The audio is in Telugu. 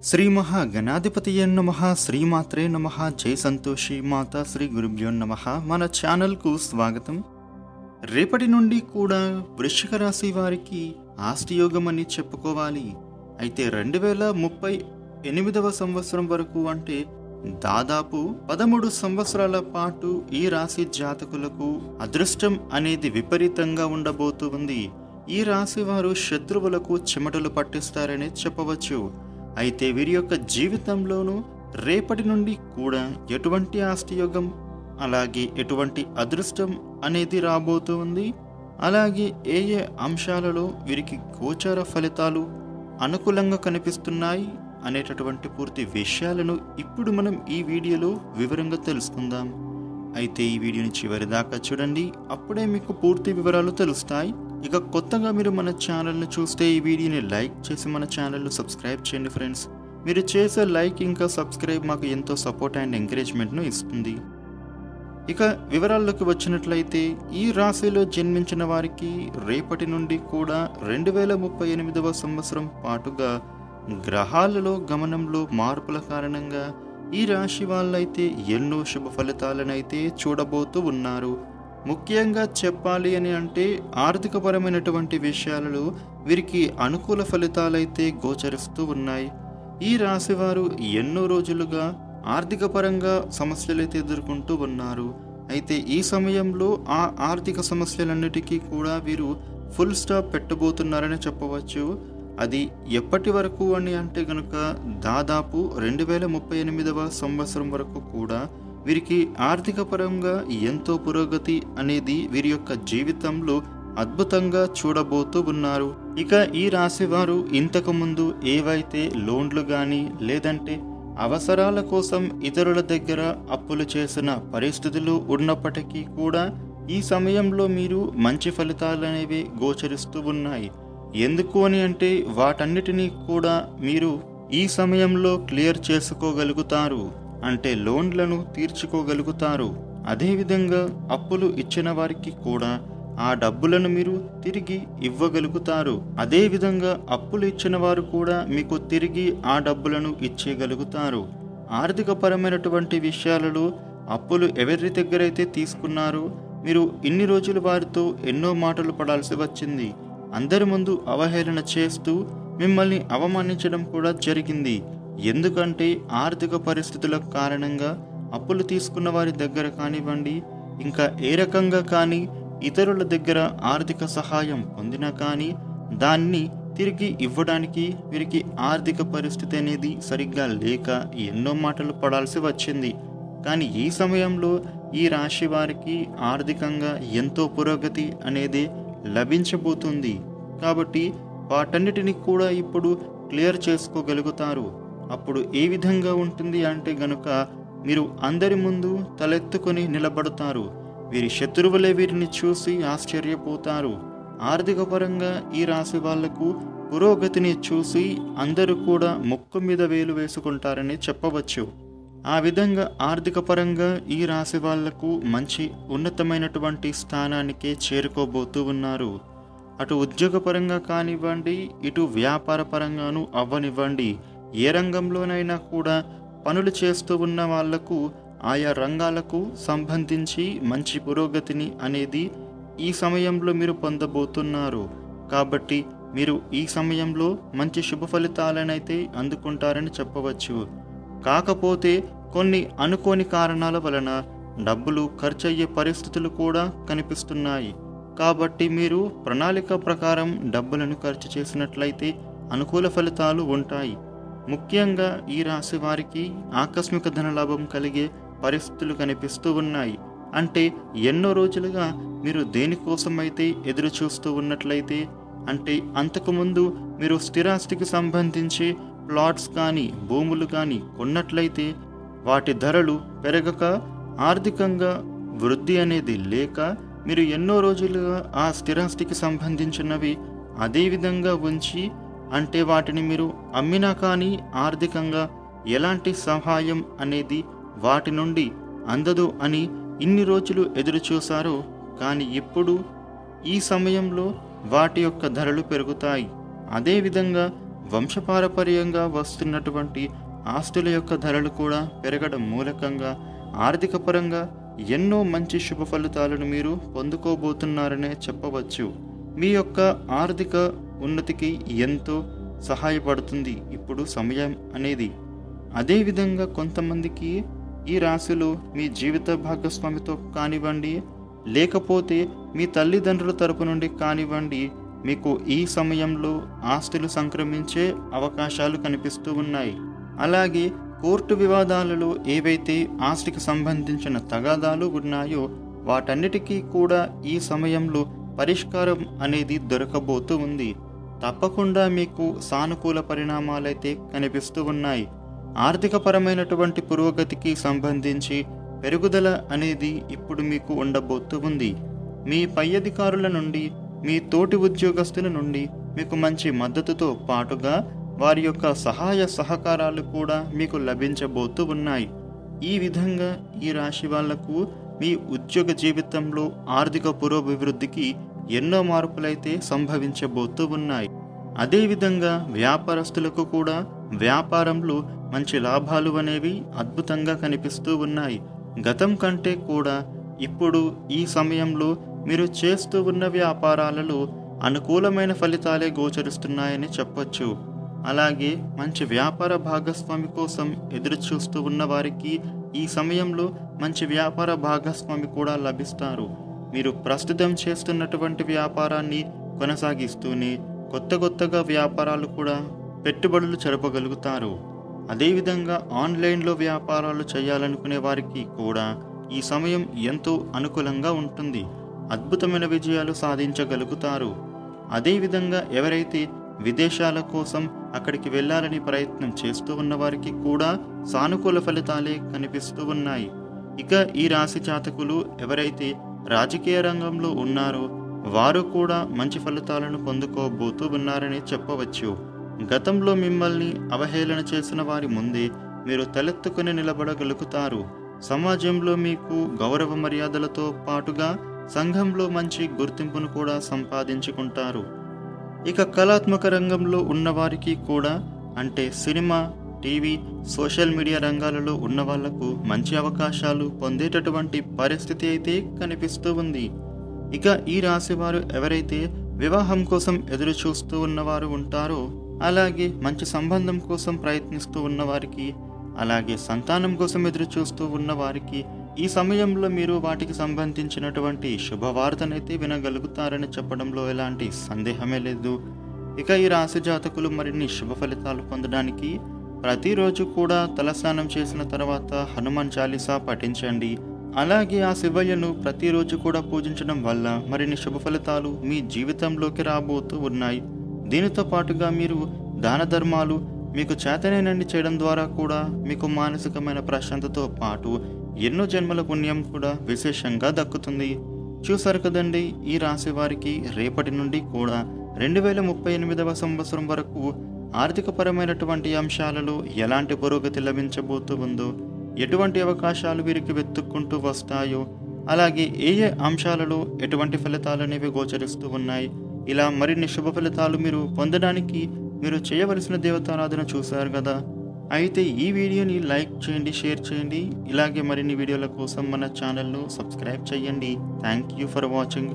శ్రీ మహాగణాధిపతియే నమః శ్రీమాత్రే నమః జై సంతోషి మాతా శ్రీ గురుభ్యో నమః. మన ఛానల్కు స్వాగతం. రేపటి నుండి కూడా వృశ్చిక రాశి వారికి ఆస్తియోగం అని చెప్పుకోవాలి. అయితే 2038వ సంవత్సరం వరకు అంటే దాదాపు 13 సంవత్సరాల పాటు ఈ రాశి జాతకులకు అదృష్టం అనేది విపరీతంగా ఉండబోతూ ఉంది. ఈ రాశి వారు శత్రువులకు చెమటలు పట్టిస్తారని చెప్పవచ్చు. అయితే వీరి యొక్క జీవితంలోనూ రేపటి నుండి కూడా ఎటువంటి ఆస్తియోగం అలాగే ఎటువంటి అదృష్టం అనేది రాబోతూ ఉంది. అలాగే ఏ ఏ అంశాలలో వీరికి గోచార ఫలితాలు అనుకూలంగా కనిపిస్తున్నాయి అనేటటువంటి పూర్తి విషయాలను ఇప్పుడు మనం ఈ వీడియోలో వివరంగా తెలుసుకుందాం. అయితే ఈ వీడియోని చివరి దాకా చూడండి, అప్పుడే మీకు పూర్తి వివరాలు తెలుస్తాయి. ఇక కొత్తగా మీరు మన ఛానల్ని చూస్తే ఈ వీడియోని లైక్ చేసి మన ఛానల్ను సబ్స్క్రైబ్ చేయండి ఫ్రెండ్స్. మీరు చేసే లైక్ ఇంకా సబ్స్క్రైబ్ మాకు ఎంతో సపోర్ట్ అండ్ ఎంకరేజ్మెంట్ను ఇస్తుంది. ఇక వివరాల్లోకి వచ్చినట్లయితే ఈ రాశిలో జన్మించిన వారికి రేపటి నుండి కూడా 2038వ సంవత్సరం పాటుగా గ్రహాలలో గమనంలో మార్పుల కారణంగా ఈ రాశి వాళ్ళైతే ఎన్నో శుభ ఫలితాలనైతే చూడబోతూ ఉన్నారు. ముఖ్యంగా చెప్పాలి అని అంటే ఆర్థికపరమైనటువంటి విషయాలలో వీరికి అనుకూల ఫలితాలైతే గోచరిస్తూ ఉన్నాయి. ఈ రాశివారు ఎన్నో రోజులుగా ఆర్థిక పరంగా సమస్యలైతే ఎదుర్కొంటూ ఉన్నారు. అయితే ఈ సమయంలో ఆ ఆర్థిక సమస్యలన్నిటికీ కూడా వీరు ఫుల్ స్టాప్ పెట్టబోతున్నారని చెప్పవచ్చు. అది ఎప్పటి వరకు అని అంటే గనుక దాదాపు 2038వ సంవత్సరం వరకు కూడా వీరికి ఆర్థిక పరంగా ఎంతో పురోగతి అనేది వీరి యొక్క జీవితంలో అద్భుతంగా చూడబోతూ ఉన్నారు. ఇక ఈ రాశి వారు ఇంతకు ముందు ఏవైతే లోన్లు కానీ లేదంటే అవసరాల కోసం ఇతరుల దగ్గర అప్పులు చేసిన పరిస్థితులు ఉన్నప్పటికీ కూడా ఈ సమయంలో మీరు మంచి ఫలితాలు అనేవి గోచరిస్తూ ఉన్నాయి. ఎందుకు అని అంటే వాటన్నిటినీ కూడా మీరు ఈ సమయంలో క్లియర్ చేసుకోగలుగుతారు, అంటే లోన్లను తీర్చుకోగలుగుతారు. అదేవిధంగా అప్పులు ఇచ్చిన వారికి కూడా ఆ డబ్బులను మీరు తిరిగి ఇవ్వగలుగుతారు. అదేవిధంగా అప్పులు ఇచ్చిన వారు కూడా మీకు తిరిగి ఆ డబ్బులను ఇచ్చేయగలుగుతారు. ఆర్థిక పరమైనటువంటి విషయాలలో అప్పులు ఎవరి దగ్గరైతే తీసుకున్నారో మీరు ఇన్ని రోజులు వారితో ఎన్నో మాటలు పడాల్సి వచ్చింది. అందరి ముందు అవహేళన చేస్తూ మిమ్మల్ని అవమానించడం కూడా జరిగింది. ఎందుకంటే ఆర్థిక పరిస్థితుల కారణంగా అప్పులు తీసుకున్న వారి దగ్గర కానివ్వండి, ఇంకా ఏ రకంగా కానీ ఇతరుల దగ్గర ఆర్థిక సహాయం పొందినా కానీ దాన్ని తిరిగి ఇవ్వడానికి వీరికి ఆర్థిక పరిస్థితి అనేది సరిగ్గా లేక ఎన్నో మాటలు పడాల్సి వచ్చింది. కానీ ఈ సమయంలో ఈ రాశి వారికి ఆర్థికంగా ఎంతో పురోగతి అనేది లభించబోతుంది. కాబట్టి వాటన్నిటిని కూడా ఇప్పుడు క్లియర్ చేసుకోగలుగుతారు. అప్పుడు ఏ విధంగా ఉంటుంది అంటే గనుక మీరు అందరి ముందు తలెత్తుకొని నిలబడతారు. వీరి శత్రువులే వీరిని చూసి ఆశ్చర్యపోతారు. ఆర్థిక పరంగా ఈ రాశి వాళ్లకు పురోగతిని చూసి అందరూ కూడా ముక్కు మీద వేలు వేసుకుంటారని చెప్పవచ్చు. ఆ విధంగా ఆర్థిక పరంగా ఈ రాశి వాళ్లకు మంచి ఉన్నతమైనటువంటి స్థానానికే చేరుకోబోతూ ఉన్నారు. అటు ఉద్యోగపరంగా కానివ్వండి, ఇటు వ్యాపార పరంగాను అవ్వనివ్వండి, ఏ రంగంలోనైనా కూడా పనులు చేస్తూ ఉన్న వాళ్లకు ఆయా రంగాలకు సంబంధించి మంచి పురోగతిని అనేది ఈ సమయంలో మీరు పొందబోతున్నారు. కాబట్టి మీరు ఈ సమయంలో మంచి శుభ ఫలితాలనైతే అందుకుంటారని చెప్పవచ్చు. కాకపోతే కొన్ని అనుకోని కారణాల వలన డబ్బులు ఖర్చయ్యే పరిస్థితులు కూడా కనిపిస్తున్నాయి. కాబట్టి మీరు ప్రణాళిక ప్రకారం డబ్బులను ఖర్చు చేసినట్లయితే అనుకూల ఫలితాలు ఉంటాయి. ముఖ్యంగా ఈ రాశి వారికి ఆకస్మిక ధనలాభం కలిగే పరిస్థితులు కనిపిస్తూ ఉన్నాయి. అంటే ఎన్నో రోజులుగా మీరు దేనికోసమైతే ఎదురు చూస్తూ ఉన్నట్లయితే, అంటే అంతకుముందు మీరు స్థిరాస్తికి సంబంధించి ప్లాట్స్ కానీ భూములు కానీ కొన్నట్లయితే వాటి ధరలు పెరగక ఆర్థికంగా వృద్ధి అనేది లేక మీరు ఎన్నో రోజులుగా ఆ స్థిరాస్తికి సంబంధించినవి అదే విధంగా ఉంచి, అంటే వాటిని మీరు అమ్మినా కానీ ఆర్థికంగా ఎలాంటి సహాయం అనేది వాటి నుండి అందదు అని ఇన్ని రోజులు ఎదురు చూశారో, కానీ ఇప్పుడు ఈ సమయంలో వాటి యొక్క ధరలు పెరుగుతాయి. అదేవిధంగా వంశపారపర్యంగా వస్తున్నటువంటి ఆస్తుల యొక్క ధరలు కూడా పెరగడం మూలకంగా ఆర్థిక పరంగా ఎన్నో మంచి శుభ ఫలితాలను మీరు పొందుకోబోతున్నారనే చెప్పవచ్చు. మీ యొక్క ఆర్థిక ఉన్నతికి ఎంతో సహాయపడుతుంది ఇప్పుడు సమయం అనేది. అదేవిధంగా కొంతమందికి ఈ రాశిలో మీ జీవిత భాగస్వామితో కానివ్వండి, లేకపోతే మీ తల్లిదండ్రుల తరపు నుండి కానివ్వండి, మీకు ఈ సమయంలో ఆస్తులు సంక్రమించే అవకాశాలు కనిపిస్తూ ఉన్నాయి. అలాగే కోర్టు వివాదాలలో ఏవైతే ఆస్తికి సంబంధించిన తగాదాలు ఉన్నాయో వాటన్నిటికీ కూడా ఈ సమయంలో పరిష్కారం అనేది దొరకబోతూ ఉంది. తప్పకుండా మీకు సానుకూల పరిణామాలైతే కనిపిస్తూ ఉన్నాయి. ఆర్థికపరమైనటువంటి పురోగతికి సంబంధించి పెరుగుదల అనేది ఇప్పుడు మీకు ఉండబోతూ ఉంది. మీ పై అధికారుల నుండి, మీ తోటి ఉద్యోగస్తుల నుండి మీకు మంచి మద్దతుతో పాటుగా వారి యొక్క సహాయ సహకారాలు కూడా మీకు లభించబోతూ ఉన్నాయి. ఈ విధంగా ఈ రాశి వాళ్లకు మీ ఉద్యోగ జీవితంలో ఆర్థిక పురోభివృద్ధికి ఎన్నో మార్పులైతే సంభవించబోతూ ఉన్నాయి. అదేవిధంగా వ్యాపారస్తులకు కూడా వ్యాపారంలో మంచి లాభాలు అనేవి అద్భుతంగా కనిపిస్తూ ఉన్నాయి. గతం కంటే కూడా ఇప్పుడు ఈ సమయంలో మీరు చేస్తూ ఉన్న వ్యాపారాలలో అనుకూలమైన ఫలితాలే గోచరిస్తున్నాయని చెప్పొచ్చు. అలాగే మంచి వ్యాపార భాగస్వామి కోసం ఎదురు చూస్తూ ఉన్న వారికి ఈ సమయంలో మంచి వ్యాపార భాగస్వామి కూడా లభిస్తారు. మీరు ప్రస్తుతం చేస్తున్నటువంటి వ్యాపారాన్ని కొనసాగిస్తూనే కొత్తగా వ్యాపారాలు కూడా పెట్టుబడులు జరపగలుగుతారు. అదేవిధంగా ఆన్లైన్లో వ్యాపారాలు చేయాలనుకునే వారికి కూడా ఈ సమయం ఎంతో అనుకూలంగా ఉంటుంది. అద్భుతమైన విజయాలు సాధించగలుగుతారు. అదేవిధంగా ఎవరైతే విదేశాల కోసం అక్కడికి వెళ్ళాలని ప్రయత్నం చేస్తూ ఉన్న వారికి కూడా సానుకూల ఫలితాలే కనిపిస్తూ ఉన్నాయి. ఇక ఈ రాశి జాతకులు ఎవరైతే రాజకీయ రంగంలో ఉన్నారో వారు కూడా మంచి ఫలితాలను పొందుకోబోతూ ఉన్నారని చెప్పవచ్చు. గతంలో మిమ్మల్ని అవహేళన చేసిన వారి ముందే మీరు తలెత్తుకుని నిలబడగలుగుతారు. సమాజంలో మీకు గౌరవ మర్యాదలతో పాటుగా సంఘంలో మంచి గుర్తింపును కూడా సంపాదించుకుంటారు. ఇక కళాత్మక రంగంలో ఉన్నవారికి కూడా, అంటే సినిమా, టీవీ, సోషల్ మీడియా రంగాలలో ఉన్న వాళ్లకు మంచి అవకాశాలు పొందేటటువంటి పరిస్థితి అయితే కనిపిస్తూ ఉంది. ఇక ఈ రాశి వారు ఎవరైతే వివాహం కోసం ఎదురు చూస్తూ ఉన్నవారు ఉంటారో, అలాగే మంచి సంబంధం కోసం ప్రయత్నిస్తూ ఉన్నవారికి, అలాగే సంతానం కోసం ఎదురు చూస్తూ ఉన్నవారికి ఈ సమయంలో మీరు వాటికి సంబంధించినటువంటి శుభవార్తనైతే వినగలుగుతారని చెప్పడంలో ఎలాంటి సందేహమే లేదు. ఇక ఈ రాశి జాతకులు మరిన్ని శుభ ఫలితాలు పొందడానికి ప్రతిరోజు కూడా తలస్నానం చేసిన తర్వాత హనుమాన్ చాలీసా పఠించండి. అలాగే ఆ శివయ్యను ప్రతిరోజు కూడా పూజించడం వల్ల మరిన్ని శుభ ఫలితాలు మీ జీవితంలోకి రాబోతూ ఉన్నాయి. దీనితో పాటుగా మీరు దాన ధర్మాలు మీకు చేతనైనన్ని చేయడం ద్వారా కూడా మీకు మానసికమైన ప్రశాంతతో పాటు ఎన్నో జన్మల పుణ్యం కూడా విశేషంగా దక్కుతుంది. చూసారు కదండి, ఈ రాశి వారికి రేపటి నుండి కూడా 2038వ సంవత్సరం వరకు ఆర్థికపరమైనటువంటి అంశాలలో ఎలాంటి పురోగతి లభించబోతూ ఉందో, ఎటువంటి అవకాశాలు వీరికి వెతుక్కుంటూ వస్తాయో, అలాగే ఏ అంశాలలో ఎటువంటి ఫలితాలు అనేవి గోచరిస్తూ ఉన్నాయి, ఇలా మరిన్ని శుభ ఫలితాలు మీరు పొందడానికి మీరు చేయవలసిన దేవతారాధన చూశారు కదా. అయితే ఈ వీడియోని లైక్ చేయండి, షేర్ చేయండి. ఇలాగే మరిన్ని వీడియోల కోసం మన ఛానల్ను సబ్స్క్రైబ్ చేయండి. Thank you for watching.